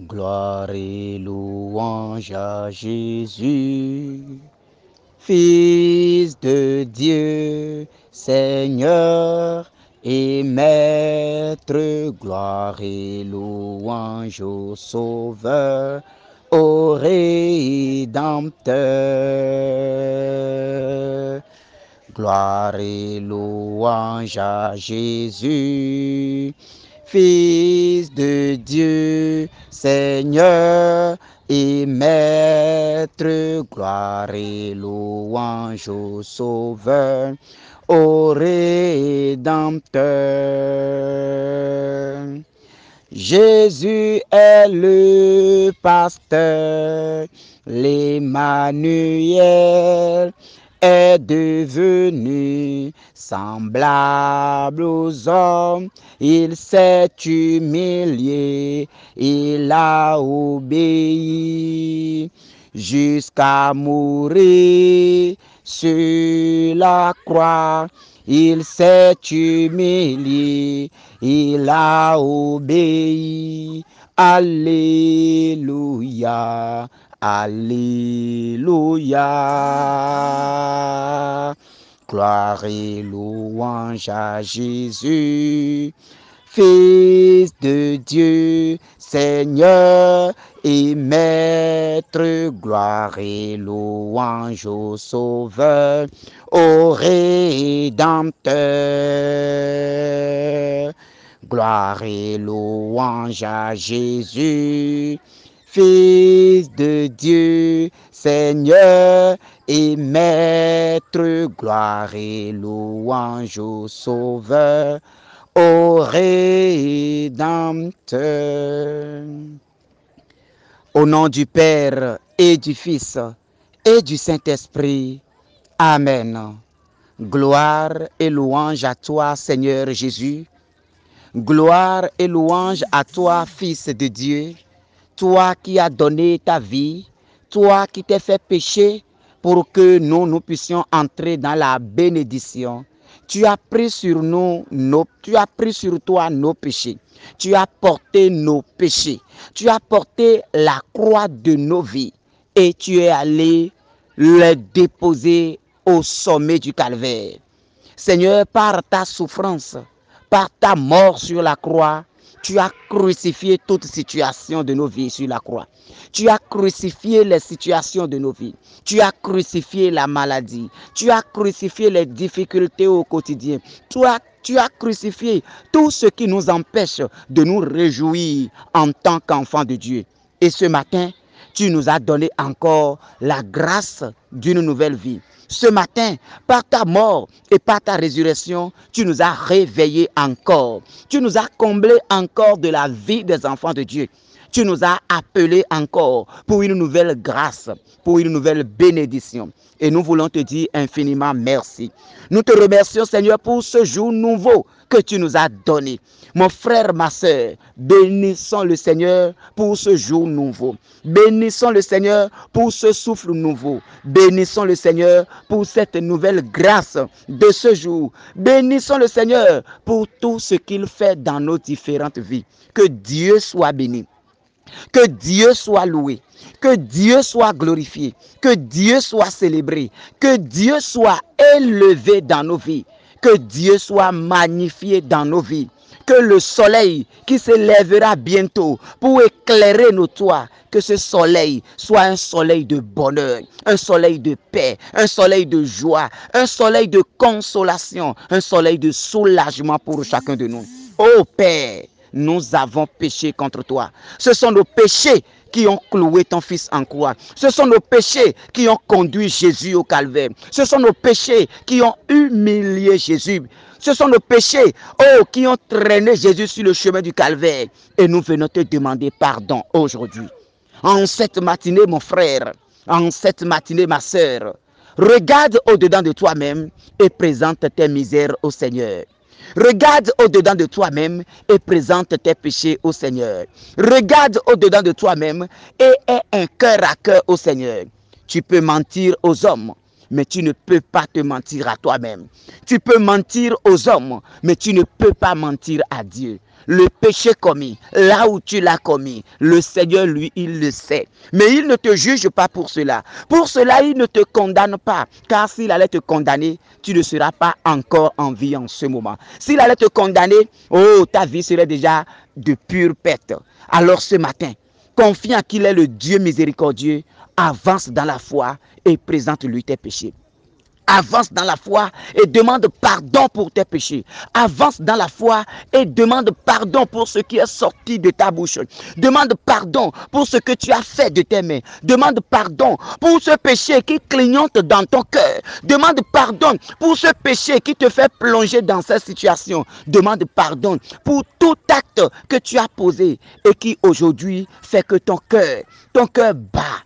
Gloire et louange à Jésus, Fils de Dieu, Seigneur et Maître. Gloire et louange au Sauveur, au Rédempteur. Gloire et louange à Jésus, Fils de Dieu, Seigneur et Maître. Gloire et louange au Sauveur, au Rédempteur. Jésus est le pasteur, l'Emmanuel est devenu semblable aux hommes. Il s'est humilié, il a obéi jusqu'à mourir sur la croix. Il s'est humilié, il a obéi. Alléluia, alléluia. Gloire et louange à Jésus, Fils de Dieu, Seigneur et Maître. Gloire et louange au Sauveur, au Rédempteur. Gloire et louange à Jésus, Fils de Dieu, Seigneur et Maître. Gloire et louange au Sauveur, au Rédempteur. Au nom du Père et du Fils et du Saint-Esprit. Amen. Gloire et louange à toi, Seigneur Jésus. Gloire et louange à toi, Fils de Dieu. Toi qui as donné ta vie, toi qui t'es fait pécher pour que nous puissions entrer dans la bénédiction. Tu as pris sur toi nos péchés. Tu as porté nos péchés. Tu as porté la croix de nos vies et tu es allé les déposer au sommet du calvaire. Seigneur, par ta souffrance, par ta mort sur la croix, tu as crucifié toute situation de nos vies sur la croix. Tu as crucifié les situations de nos vies. Tu as crucifié la maladie. Tu as crucifié les difficultés au quotidien. Tu as crucifié tout ce qui nous empêche de nous réjouir en tant qu'enfants de Dieu. Et ce matin, tu nous as donné encore la grâce d'une nouvelle vie. Ce matin, par ta mort et par ta résurrection, tu nous as réveillés encore. Tu nous as comblés encore de la vie des enfants de Dieu. Tu nous as appelés encore pour une nouvelle grâce, pour une nouvelle bénédiction. Et nous voulons te dire infiniment merci. Nous te remercions, Seigneur, pour ce jour nouveau que tu nous as donné. Mon frère, ma soeur, bénissons le Seigneur pour ce jour nouveau. Bénissons le Seigneur pour ce souffle nouveau. Bénissons le Seigneur pour cette nouvelle grâce de ce jour. Bénissons le Seigneur pour tout ce qu'il fait dans nos différentes vies. Que Dieu soit béni. Que Dieu soit loué, que Dieu soit glorifié, que Dieu soit célébré, que Dieu soit élevé dans nos vies, que Dieu soit magnifié dans nos vies. Que le soleil qui se lèvera bientôt pour éclairer nos toits, que ce soleil soit un soleil de bonheur, un soleil de paix, un soleil de joie, un soleil de consolation, un soleil de soulagement pour chacun de nous. Ô Père, nous avons péché contre toi. Ce sont nos péchés qui ont cloué ton fils en croix. Ce sont nos péchés qui ont conduit Jésus au calvaire. Ce sont nos péchés qui ont humilié Jésus. Ce sont nos péchés qui ont traîné Jésus sur le chemin du calvaire. Et nous venons te demander pardon aujourd'hui. En cette matinée, mon frère, en cette matinée, ma sœur, regarde au-dedans de toi-même et présente tes misères au Seigneur. Regarde au-dedans de toi-même et présente tes péchés au Seigneur. Regarde au-dedans de toi-même et aie un cœur à cœur au Seigneur. Tu peux mentir aux hommes, mais tu ne peux pas te mentir à toi-même. Tu peux mentir aux hommes, mais tu ne peux pas mentir à Dieu. le péché commis, là où tu l'as commis, le Seigneur, lui, il le sait. Mais il ne te juge pas pour cela. Pour cela, il ne te condamne pas. Car s'il allait te condamner, tu ne seras pas encore en vie en ce moment. S'il allait te condamner, oh, ta vie serait déjà de pure perte. Alors ce matin, confiant qu'il est le Dieu miséricordieux, avance dans la foi et présente-lui tes péchés. Avance dans la foi et demande pardon pour tes péchés. Avance dans la foi et demande pardon pour ce qui est sorti de ta bouche. Demande pardon pour ce que tu as fait de tes mains. Demande pardon pour ce péché qui clignote dans ton cœur. Demande pardon pour ce péché qui te fait plonger dans cette situation. Demande pardon pour tout acte que tu as posé et qui aujourd'hui fait que ton cœur bat,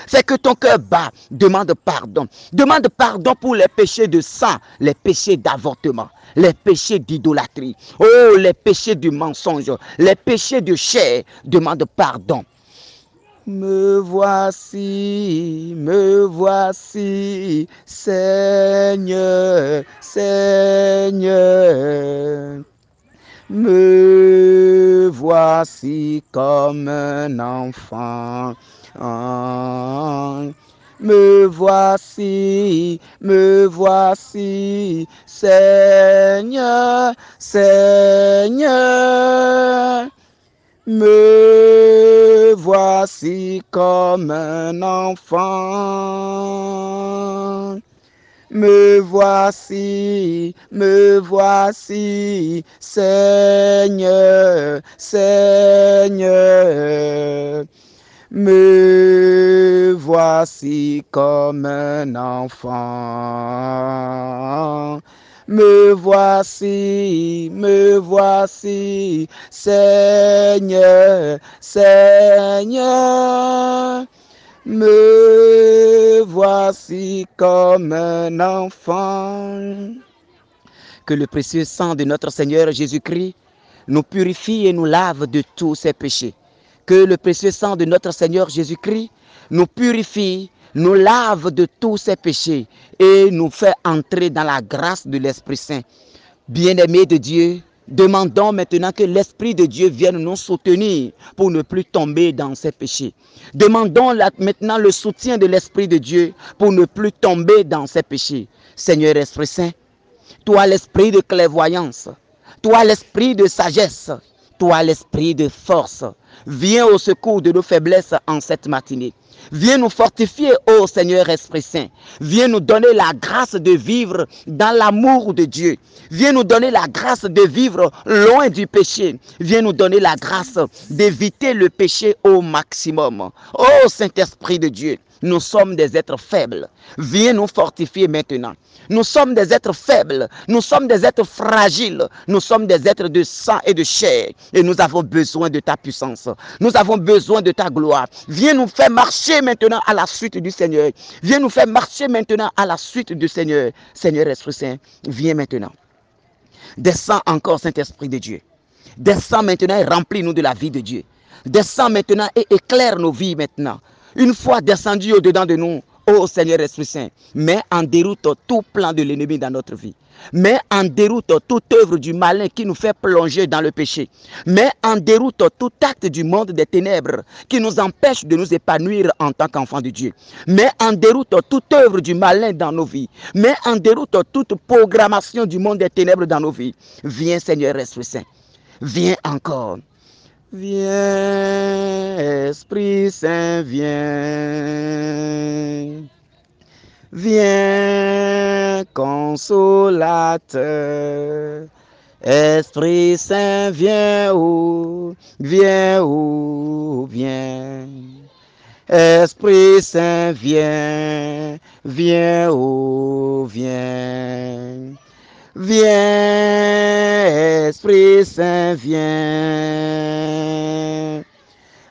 fait que ton cœur bat. Demande pardon. Demande pardon pour les péchés de sang, les péchés d'avortement, les péchés d'idolâtrie, oh, les péchés du mensonge, les péchés de chair. Demande pardon. Me voici, Seigneur, Seigneur. Me voici comme un enfant. Me voici, Seigneur, Seigneur. Me voici comme un enfant. Me voici, Seigneur, Seigneur. Me voici comme un enfant. Me voici, Seigneur, Seigneur. Me voici comme un enfant. Que le précieux sang de notre Seigneur Jésus-Christ nous purifie et nous lave de tous ses péchés. Que le précieux sang de notre Seigneur Jésus-Christ nous purifie, nous lave de tous ses péchés et nous fait entrer dans la grâce de l'Esprit Saint. Bien-aimés de Dieu, demandons maintenant que l'Esprit de Dieu vienne nous soutenir pour ne plus tomber dans ces péchés. Demandons maintenant le soutien de l'Esprit de Dieu pour ne plus tomber dans ces péchés. Seigneur Esprit Saint, toi l'esprit de clairvoyance, toi l'esprit de sagesse, toi l'esprit de force, viens au secours de nos faiblesses en cette matinée. Viens nous fortifier, ô Seigneur Esprit Saint. Viens nous donner la grâce de vivre dans l'amour de Dieu. Viens nous donner la grâce de vivre loin du péché. Viens nous donner la grâce d'éviter le péché au maximum. Ô Saint-Esprit de Dieu, nous sommes des êtres faibles. Viens nous fortifier maintenant. Nous sommes des êtres faibles, nous sommes des êtres fragiles, nous sommes des êtres de sang et de chair et nous avons besoin de ta puissance, nous avons besoin de ta gloire. Viens nous faire marcher maintenant à la suite du Seigneur, viens nous faire marcher maintenant à la suite du Seigneur. Seigneur Esprit Saint, viens maintenant. Descends encore, Saint-Esprit de Dieu. Descends maintenant et remplis-nous de la vie de Dieu. Descends maintenant et éclaire nos vies maintenant. Une fois descendu au-dedans de nous, ô Seigneur Esprit Saint, mets en déroute tout plan de l'ennemi dans notre vie. Mets en déroute toute œuvre du malin qui nous fait plonger dans le péché. Mets en déroute tout acte du monde des ténèbres qui nous empêche de nous épanouir en tant qu'enfants de Dieu. Mets en déroute toute œuvre du malin dans nos vies. Mets en déroute toute programmation du monde des ténèbres dans nos vies. Viens Seigneur Esprit Saint. Viens encore. Viens, Esprit Saint, viens. Viens, consolateur. Esprit Saint, viens où, viens où, viens. Esprit Saint, viens, viens où, viens. Viens, Esprit Saint, viens.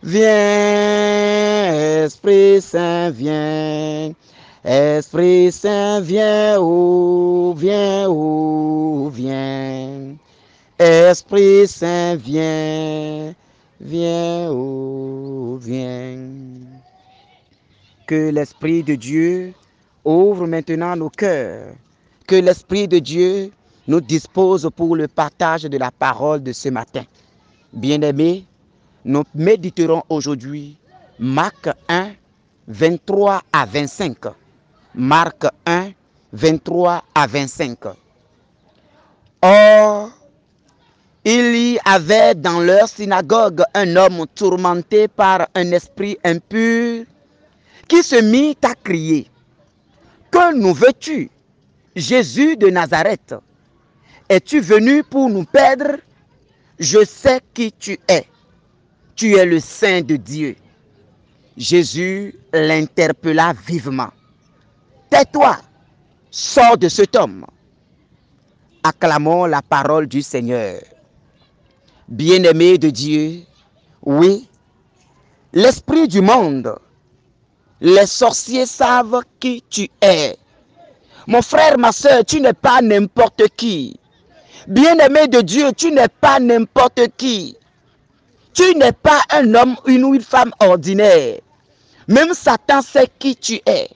Viens, Esprit Saint, viens. Esprit Saint, viens où, viens où, viens. Esprit Saint, viens, viens où, viens. Que l'Esprit de Dieu ouvre maintenant nos cœurs. Que l'Esprit de Dieu nous dispose pour le partage de la parole de ce matin. Bien-aimés, nous méditerons aujourd'hui Marc 1, 23 à 25. Marc 1, 23 à 25. Or, il y avait dans leur synagogue un homme tourmenté par un esprit impur qui se mit à crier: que nous veux-tu, Jésus de Nazareth? Es-tu venu pour nous perdre? Je sais qui tu es. Tu es le Saint de Dieu. Jésus l'interpella vivement. Tais-toi, sors de cet homme. Acclamons la parole du Seigneur. Bien-aimé de Dieu, oui, l'esprit du monde, les sorciers savent qui tu es. Mon frère, ma soeur, tu n'es pas n'importe qui. Bien-aimé de Dieu, tu n'es pas n'importe qui. Tu n'es pas un homme ou une femme ordinaire. Même Satan sait qui tu es.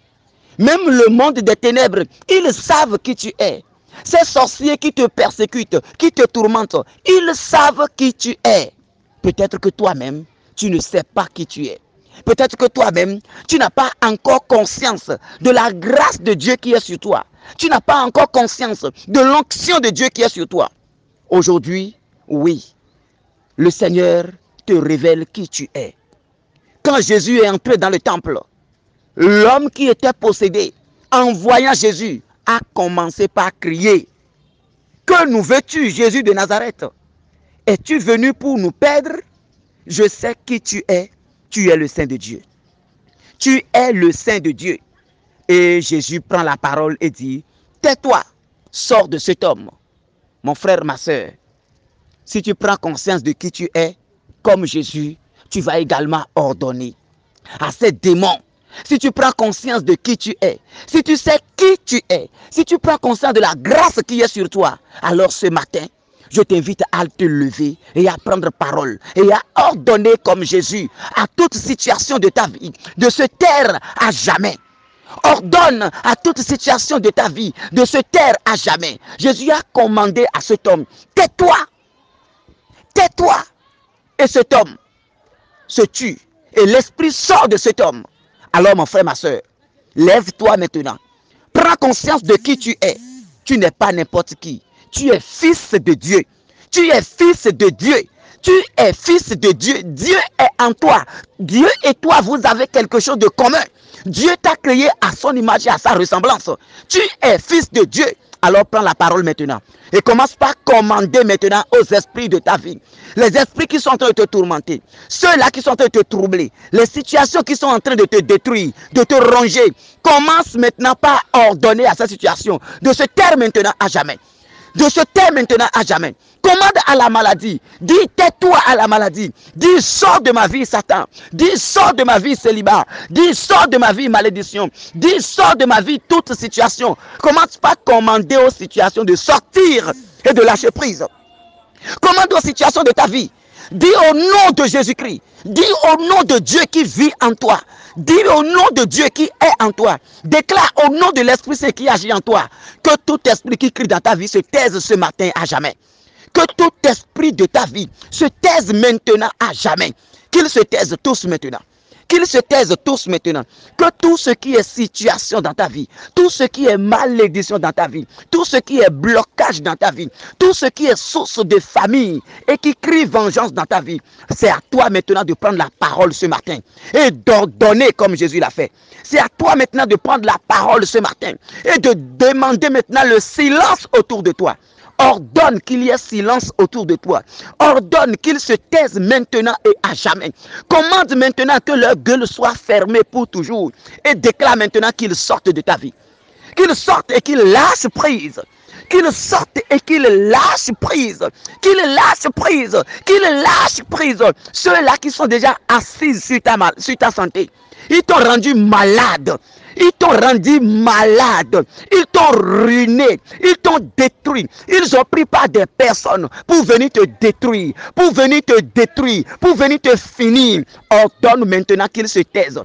Même le monde des ténèbres, ils savent qui tu es. Ces sorciers qui te persécutent, qui te tourmentent, ils savent qui tu es. Peut-être que toi-même, tu ne sais pas qui tu es. Peut-être que toi-même, tu n'as pas encore conscience de la grâce de Dieu qui est sur toi. Tu n'as pas encore conscience de l'onction de Dieu qui est sur toi. Aujourd'hui, oui, le Seigneur te révèle qui tu es. Quand Jésus est entré dans le temple, l'homme qui était possédé, en voyant Jésus, a commencé par crier: que nous veux-tu, Jésus de Nazareth? Es-tu venu pour nous perdre? Je sais qui tu es le Saint de Dieu. Tu es le Saint de Dieu. Et Jésus prend la parole et dit: tais-toi, sors de cet homme. Mon frère, ma soeur, si tu prends conscience de qui tu es, comme Jésus, tu vas également ordonner à ces démons. Si tu prends conscience de qui tu es, si tu sais qui tu es, si tu prends conscience de la grâce qui est sur toi, alors ce matin, je t'invite à te lever et à prendre parole et à ordonner comme Jésus à toute situation de ta vie de se taire à jamais. Ordonne à toute situation de ta vie de se taire à jamais. Jésus a commandé à cet homme: tais-toi, tais-toi. Et cet homme se tue et l'esprit sort de cet homme. Alors mon frère, ma soeur, lève-toi maintenant. Prends conscience de qui tu es. Tu n'es pas n'importe qui. Tu es fils de Dieu. Tu es fils de Dieu. Tu es fils de Dieu. Dieu est en toi. Dieu et toi, vous avez quelque chose de commun. Dieu t'a créé à son image et à sa ressemblance. Tu es fils de Dieu. Alors prends la parole maintenant. Et commence par commander maintenant aux esprits de ta vie. Les esprits qui sont en train de te tourmenter. Ceux-là qui sont en train de te troubler. Les situations qui sont en train de te détruire, de te ronger. Commence maintenant par ordonner à cette situation de se taire maintenant à jamais. De se taire maintenant à jamais. Commande à la maladie. Dis: tais-toi à la maladie. Dis: sors de ma vie, Satan. Dis: sors de ma vie, célibat. Dis: sors de ma vie, malédiction. Dis: sors de ma vie, toute situation. Commence par commander aux situations de sortir et de lâcher prise. Commande aux situations de ta vie. Dis au nom de Jésus-Christ. Dis au nom de Dieu qui vit en toi. Dis au nom de Dieu qui est en toi. Déclare au nom de l'Esprit Saint qui agit en toi. Que tout esprit qui crie dans ta vie se taise ce matin à jamais. Que tout esprit de ta vie se taise maintenant à jamais. Qu'ils se taisent tous maintenant. Qu'ils se taisent tous maintenant. Que tout ce qui est situation dans ta vie, tout ce qui est malédiction dans ta vie, tout ce qui est blocage dans ta vie, tout ce qui est source de famille et qui crie vengeance dans ta vie, c'est à toi maintenant de prendre la parole ce matin et d'ordonner comme Jésus l'a fait. C'est à toi maintenant de prendre la parole ce matin et de demander maintenant le silence autour de toi. Ordonne qu'il y ait silence autour de toi. Ordonne qu'ils se taisent maintenant et à jamais. Commande maintenant que leur gueule soit fermée pour toujours. Et déclare maintenant qu'ils sortent de ta vie. Qu'ils sortent et qu'ils lâchent prise. Qu'ils sortent et qu'ils lâchent prise. Qu'ils lâchent prise. Qu'ils lâchent prise. Ceux-là qui sont déjà assis sur ta santé. Ils t'ont rendu malade. Ils t'ont rendu malade. Ils t'ont ruiné. Ils t'ont détruit. Ils ont pris par des personnes pour venir te détruire. Pour venir te détruire. Pour venir te finir. Ordonne maintenant qu'ils se taisent.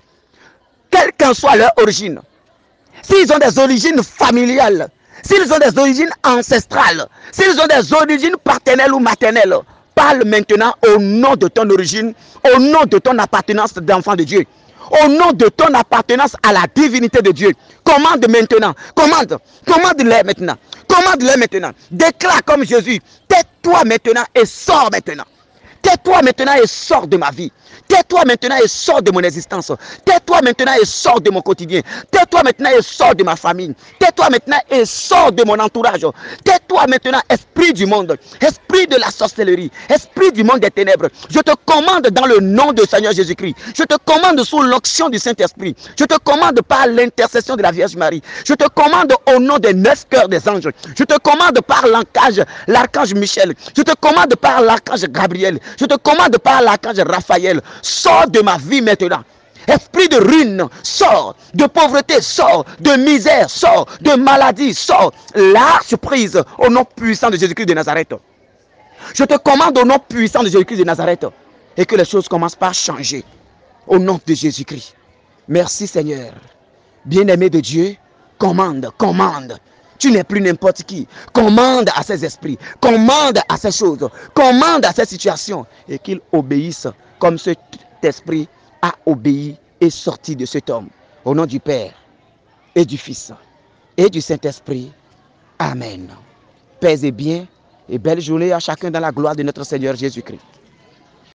Quelle qu'en soit leur origine. S'ils ont des origines familiales, s'ils ont des origines ancestrales, s'ils ont des origines paternelles ou maternelles, parle maintenant au nom de ton origine, au nom de ton appartenance d'enfant de Dieu, au nom de ton appartenance à la divinité de Dieu. Commande maintenant, commande-les maintenant, commande-les maintenant. Déclare comme Jésus, tais-toi maintenant et sors maintenant. Tais-toi maintenant et sors de ma vie. Tais-toi maintenant et sors de mon existence. Tais-toi maintenant et sors de mon quotidien. Tais-toi maintenant et sors de ma famille. Tais-toi maintenant et sors de mon entourage. Tais-toi maintenant, esprit du monde, esprit de la sorcellerie, esprit du monde des ténèbres. Je te commande dans le nom du Seigneur Jésus-Christ. Je te commande sous l'onction du Saint-Esprit. Je te commande par l'intercession de la Vierge Marie. Je te commande au nom des 9 cœurs des anges. Je te commande par l'archange Michel. Je te commande par l'archange Gabriel. Je te commande par l'archange Raphaël. Sors de ma vie maintenant. Esprit de ruine, sors. De pauvreté, sors. De misère, sors. De maladie, sors. Lâche prise au nom puissant de Jésus-Christ de Nazareth. Je te commande au nom puissant de Jésus-Christ de Nazareth. Et que les choses commencent par changer. Au nom de Jésus-Christ. Merci Seigneur. Bien-aimé de Dieu, commande, commande. Tu n'es plus n'importe qui. Commande à ces esprits. Commande à ces choses. Commande à ces situations. Et qu'ils obéissent comme cet esprit a obéi et sorti de cet homme. Au nom du Père et du Fils et du Saint-Esprit. Amen. Paix et bien et belle journée à chacun dans la gloire de notre Seigneur Jésus-Christ.